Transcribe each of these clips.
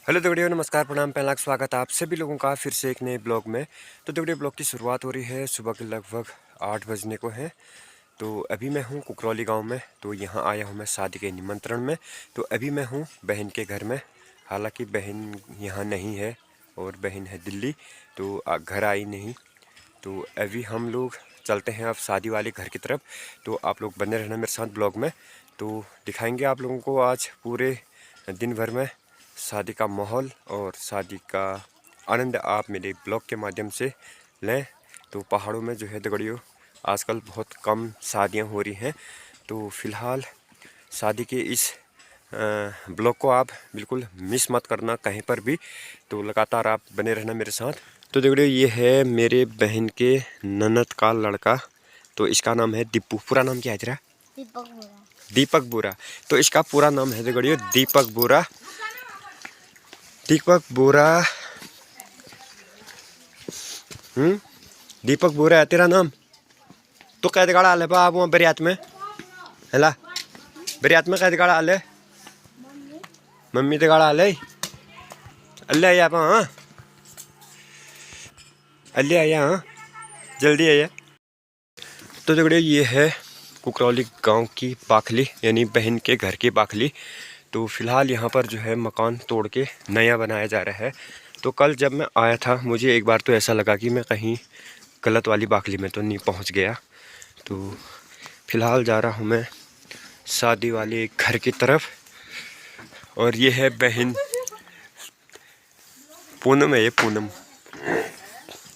Hello दोगड़ियों, नमस्कार, प्रणाम, पहला स्वागत आप सभी लोगों का फिर से एक नए ब्लॉग में। तो दोगड़ियों, ब्लॉग की शुरुआत हो रही है सुबह के लगभग 8 बजने को है। तो अभी मैं हूँ कुकरौली गांव में। तो यहाँ आया हूँ मैं शादी के निमंत्रण में। तो अभी मैं हूँ बहन के घर में। हालांकि बहन यहाँ नहीं है और बहन है दिल्ली, तो घर आई नहीं। तो अभी हम लोग चलते हैं अब शादी वाले घर की तरफ। तो आप लोग बने रहना मेरे साथ ब्लॉग में। तो दिखाएँगे आप लोगों को आज पूरे दिन भर में शादी का माहौल और शादी का आनंद आप मेरे ब्लॉग के माध्यम से लें। तो पहाड़ों में जो है दगड़ियों आजकल बहुत कम शादियां हो रही हैं। तो फ़िलहाल शादी के इस ब्लॉग को आप बिल्कुल मिस मत करना कहीं पर भी। तो लगातार आप बने रहना मेरे साथ। तो दगड़ियों ये है मेरे बहन के ननद का लड़का। तो इसका नाम है दीपू। पूरा नाम क्या है तेरा? दीपक बोरा। तो इसका पूरा नाम है दगड़ियों दीपक बोरा। दीपक बोरा। दीपक बोरा है तेरा नाम। तो कैद गाड़ा आले आप वहाँ बरियात में हैला। बरियात में कैद गाड़ा आले मम्मी ते गाड़ा आले अल्ले आया हाँ अल्ले आया हाँ जल्दी आया। तो दगड़ियों ये है कुकरौली गांव की बाखली, यानी बहन के घर की बाखली। तो फ़िलहाल यहाँ पर जो है मकान तोड़ के नया बनाया जा रहा है। तो कल जब मैं आया था मुझे एक बार तो ऐसा लगा कि मैं कहीं गलत वाली बाखली में तो नहीं पहुँच गया। तो फ़िलहाल जा रहा हूँ मैं शादी वाले घर की तरफ। और ये है बहन पूनम है। ये पूनम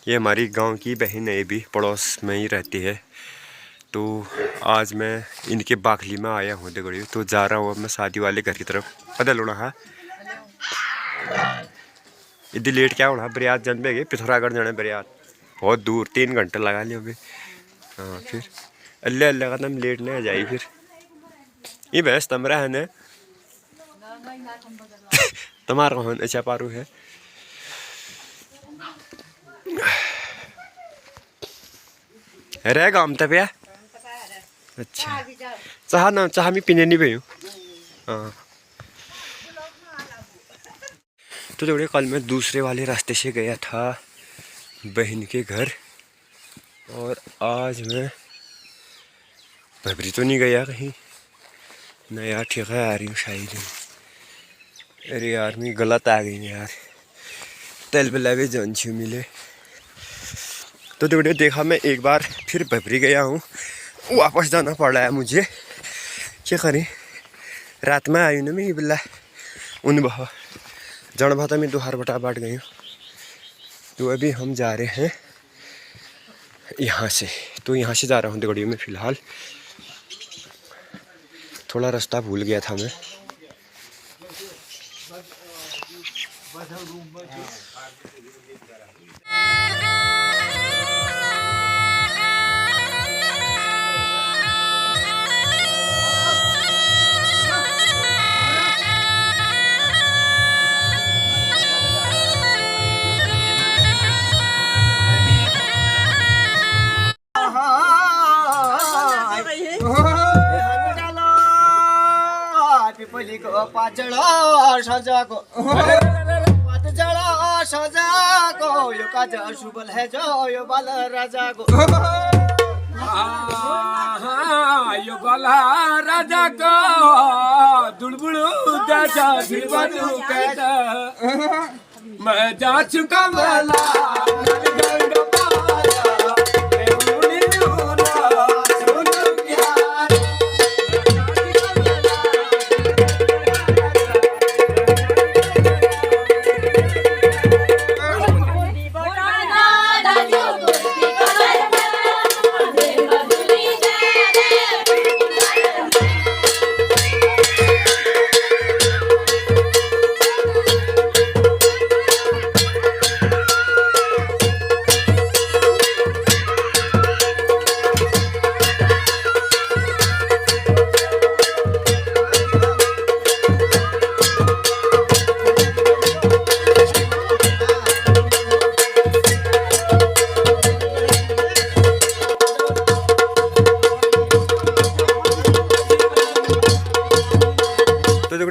ये हमारी गांव की बहन है, ये भी पड़ोस में ही रहती है। तो आज मैं इनके बाखली में आया हूँ दगड़ियों। तो जा रहा हूँ अब मैं शादी वाले घर की तरफ। पता लोड़ा हाँ इतनी लेट क्या होना बरियात जन पे गए पिथौरागढ़ जाना बरियात बहुत दूर 3 घंटे लगा लियो भी। हाँ फिर अल्लाह अल्लाह का तुम लेट नहीं आ जाए। फिर ये भैंस तमरा है न तुम्हारा कौन अच्छा पारू है। रहेगा हम तब या अच्छा चाह ना चाह मैं पीने नहीं पी। हाँ तो जोड़े कल मैं दूसरे वाले रास्ते से गया था बहन के घर और आज मैं भबरी तो नहीं गया कहीं ना यार। ठीक है आ रही हूँ शायद। अरे यार मैं गलत आ गई यार तेल बिला भी जन छू मिले। तो जोड़े देखा मैं एक बार फिर भबरी गया हूँ, वापस जाना पड़ रहा है मुझे। क्या करें रात में आई ना मैं ये बिल्ला उन बहा जन भाता में 2 हार बटा बाट गई हूँ। तो अभी हम जा रहे हैं यहाँ से। तो यहाँ से जा रहा हूँ दगड़ियों में। फ़िलहाल थोड़ा रास्ता भूल गया था मैं। पाचड़ा सजाको पाचड़ा सजाको यो काज शुभल है जो यो बाल राजाको यो बाल राजाको दुलबुलु दादा दिलबदु कहता मैं जा चुका वाला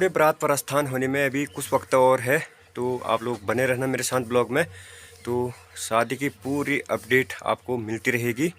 टुकड़े बारात प्रस्थान होने में अभी कुछ वक्त और है, तो आप लोग बने रहना मेरे साथ ब्लॉग में। तो शादी की पूरी अपडेट आपको मिलती रहेगी।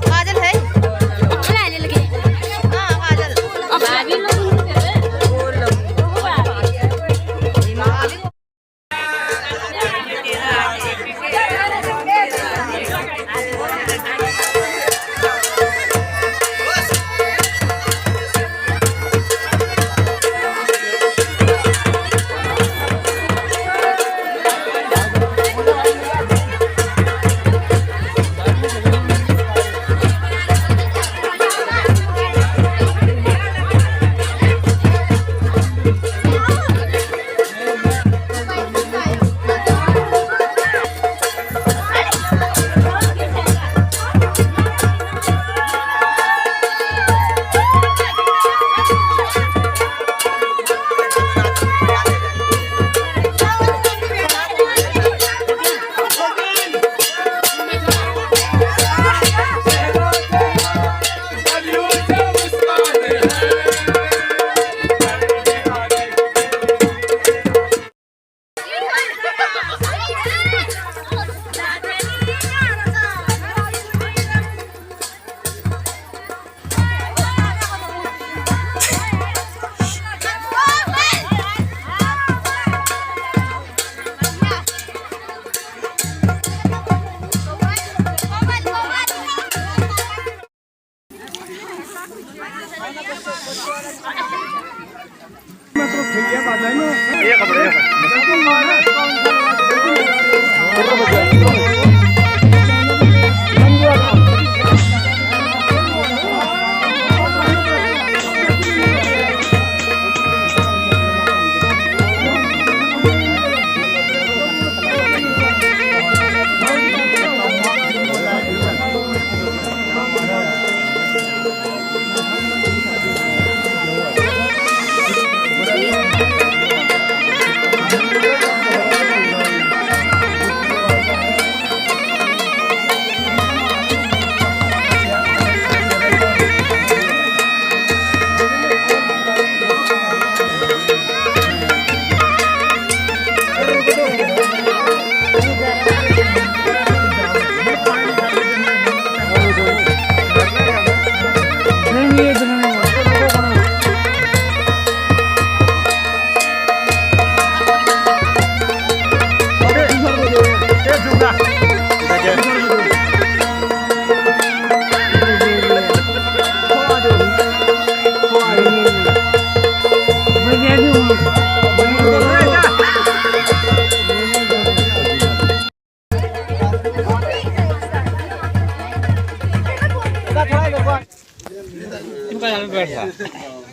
काजल है लगे काजल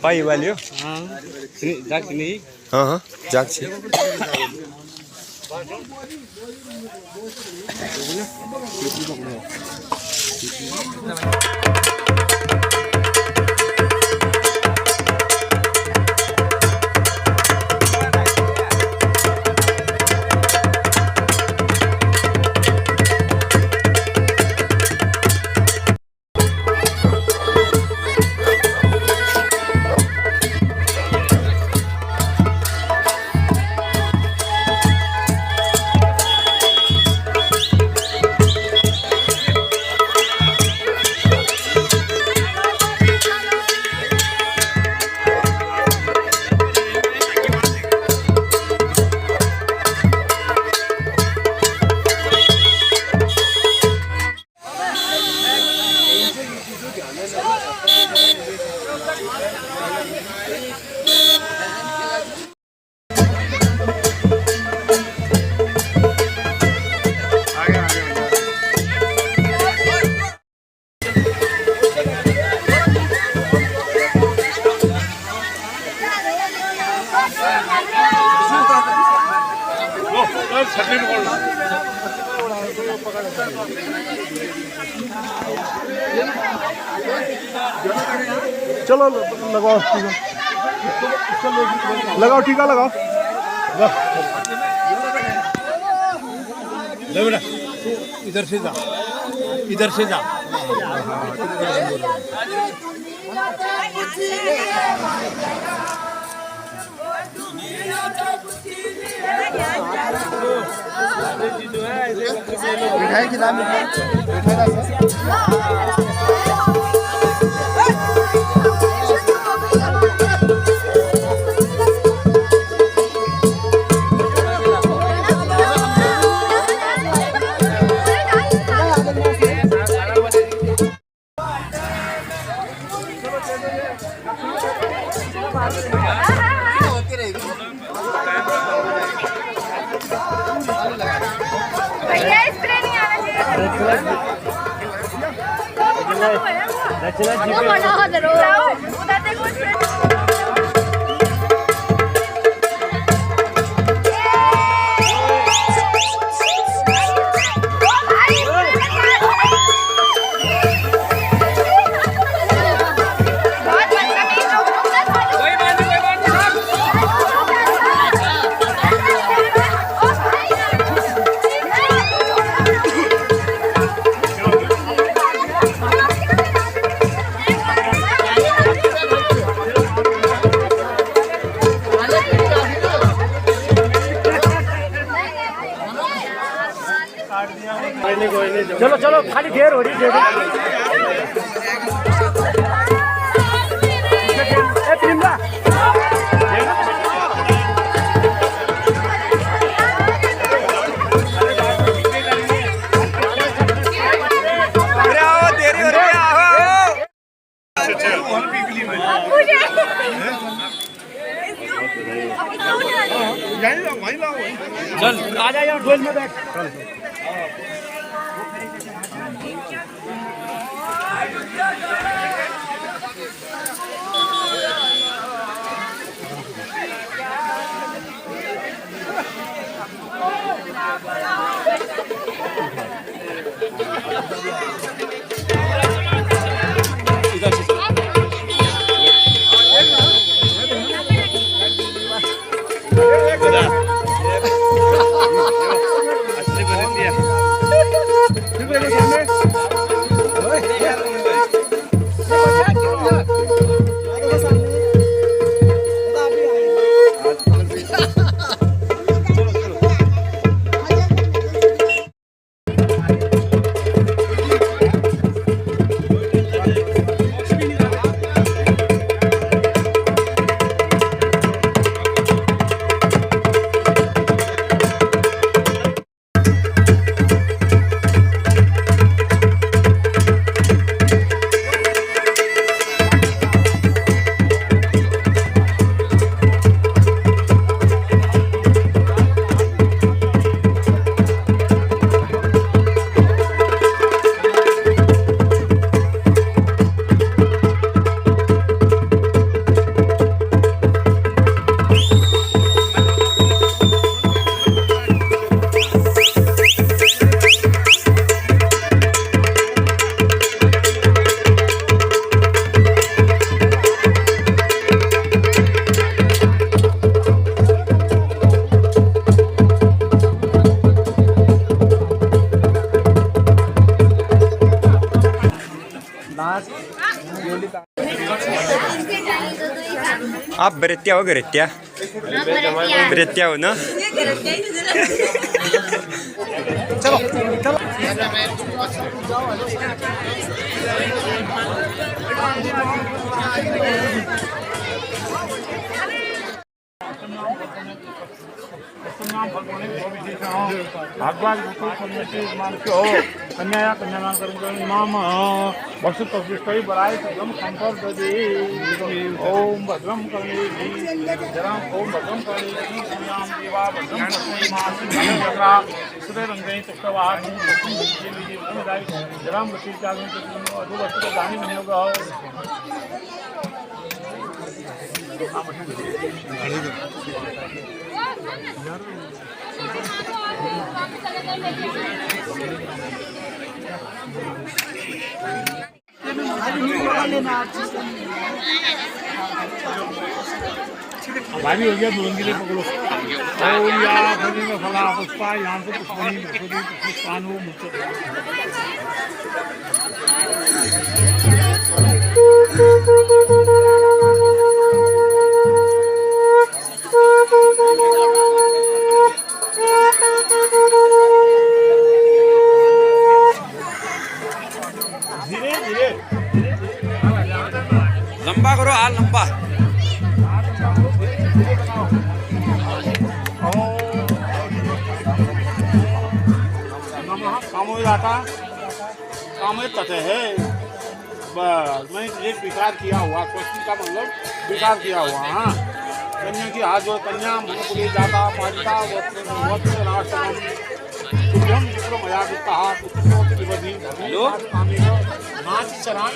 पाई वाली हो हाँ हाँ जाग छी चलो लगाओ लगाओ टीका लगाओ इधर से जा इधर से जा मिठाई खिला भैया स्प्रे नहीं आना चाहिए उधर देखो स्प्रे चलो चलो खाली देर हो रही है चल आ जा यार ढोल में बैठ आप बरेत्या हो गरेत्या बरेत्या हो ना चलो चलो भागवान कन्या कन्यादान करेंगे नाम वस्तु प्रतिष्ठा बराय सदम संपर्क दे ओम भद्रम करणे ओम भद्रम करणे संयाम देवा भद्रम करणे सुरे रंगे चक्रवाह जराम बच्ची चालने के अधु वस्तु दानी नहीं होगा भारी हो गया दुल्हन के लिए पकड़ो ओम या फलिंग फला पुष्पा यहाँ से पुष्पनी पुष्पानु धीरे धीरे लंबा करो हाल लंबा कामोदाता कामोद तथे है बस मैं एक विकार किया हुआ क्वेश्चन का मतलब विकार किया हुआ हाँ कन्या की हाथ जो कन्या मनपुरी जाता पालिता राष्ट्रम तुभ्यम चित्र मया दुता हेलो नाच चरान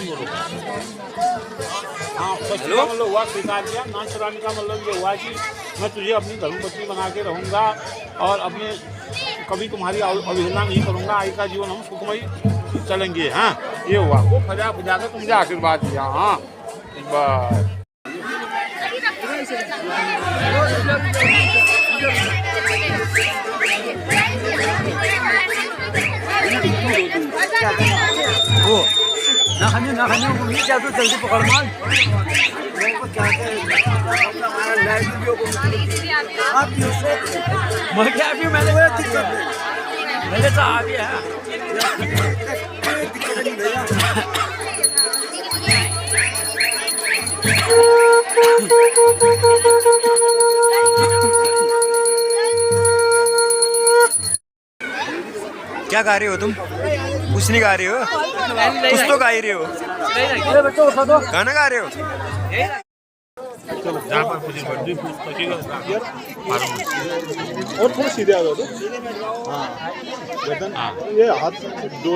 बोलो हाँ क्वेश्चन का मतलब हुआ स्वीकार किया नाच चरान का मतलब ये हुआ कि मैं तुझे अपनी धर्मपत्नी बना के रहूँगा और अपने कभी तुम्हारी अवहेलना नहीं करूँगा आई का जीवन हम सुखमय चलेंगे हाँ ये हुआ वो फजा फजा कर तुमसे आशीर्वाद दिया हाँ बस ना खाने वो भी क्या तो जल्दी पकड़ मार मैं क्या अभी मैंने मेरे साथ आ गया क्या गा रहे हो तुम कुछ नहीं गा रहे हो कुछ तो गा ही रहे हो गाना गा रहे हो और थोड़ा सीधे आ जाओ तो हाँ गर्दन ये हाथ दो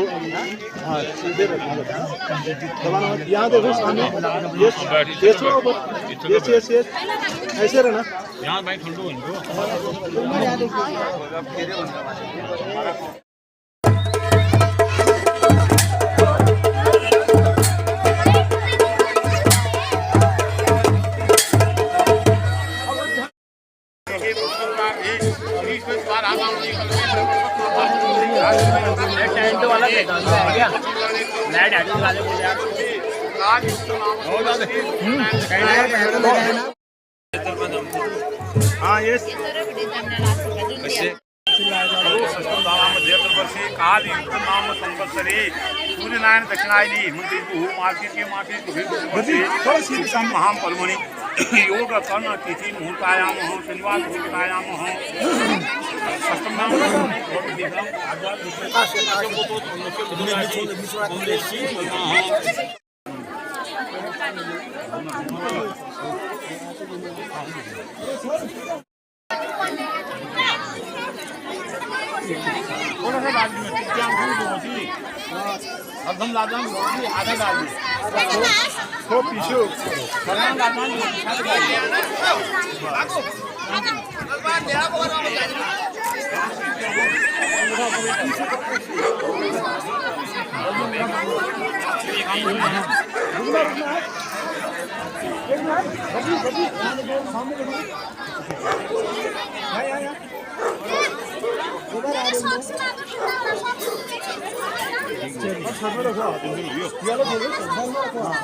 हाँ सीधे रखना बेटा दबाना यहाँ देखो सामने ये ऐसे रहना यहाँ भाई ठंडो इनको हाँ ये काल नाम संवत्सरे सूर्यनारायण दक्षिणायनी मंत्री मार्गी के माफी महाम परमणि योग कर्ण तिथि मुहूर्तायाम हो शनिवार मुहूर्तायाम हो थोड़ा सा डाल दी क्या हम लादा आधा डाल दी तो पीछे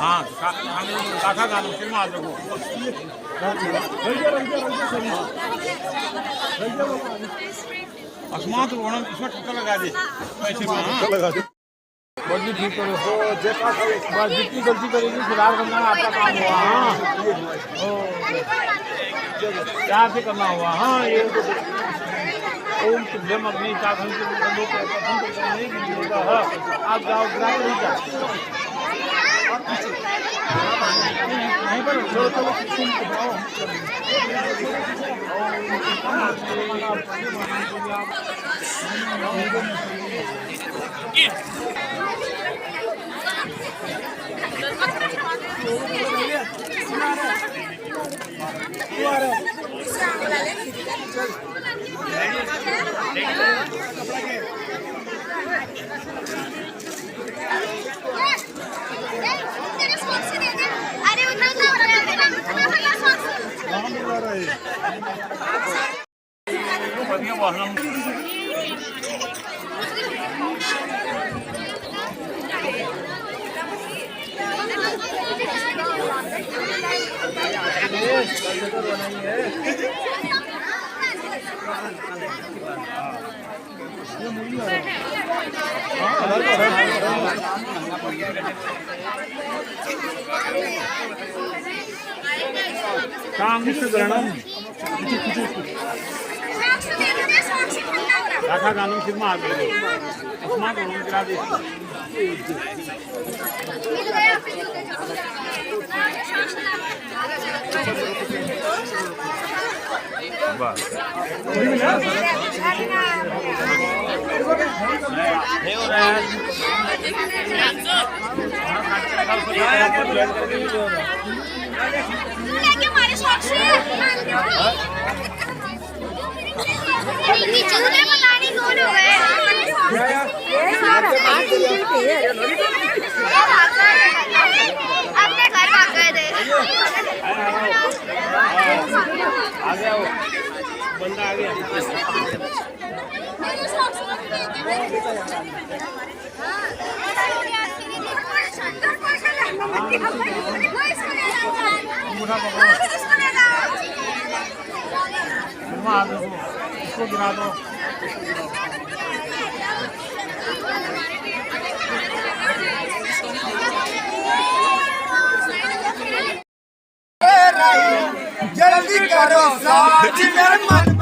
हाँ काका गानो सिनेमा देखो आसमान तो वहाँ इसमें ठक्कर लगा दे पैसे में लगा दे बल्कि ठीक करो तो जैसा बस जितनी गलती करेगी सुधार करना आपका काम हुआ हाँ प्यार से करना हुआ हाँ ये ओम तुझम अपनी चार घंटे लोग नहीं मिलेगा हाँ आप जाओ ग्राहक नहीं जाओ नहीं पर जो तो अरे उतना काका गानो सिनेमा आ गए आसमान तो गिरा दे अपने घर भाग गए थे आ गया वो बंदा आ गया इसको गिरा दो जल्दी करो साथ मेरे मन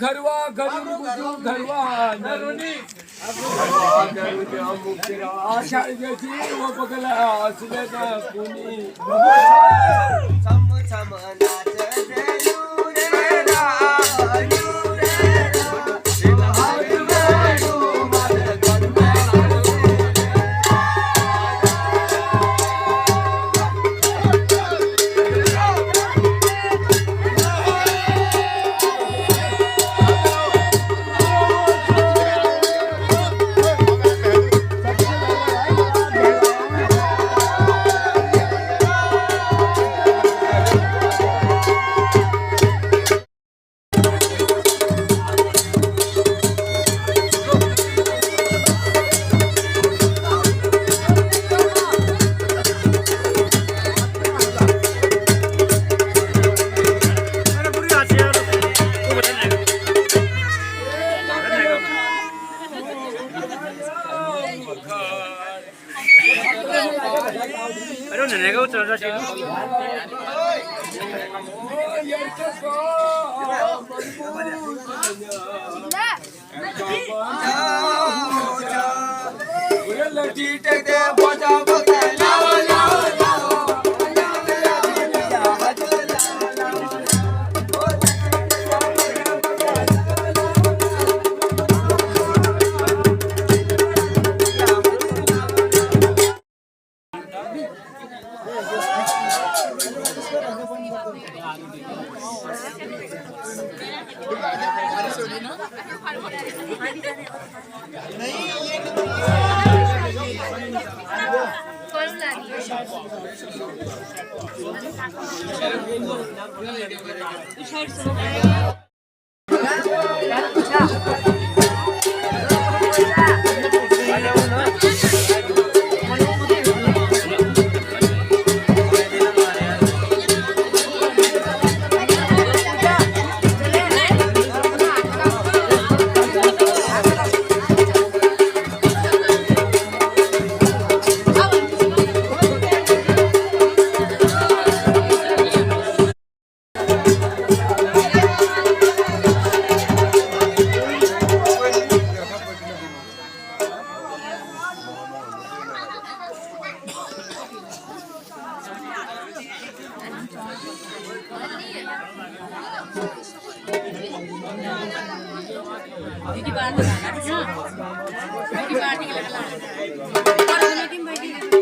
घरवा घर ब्यूटी पार्लर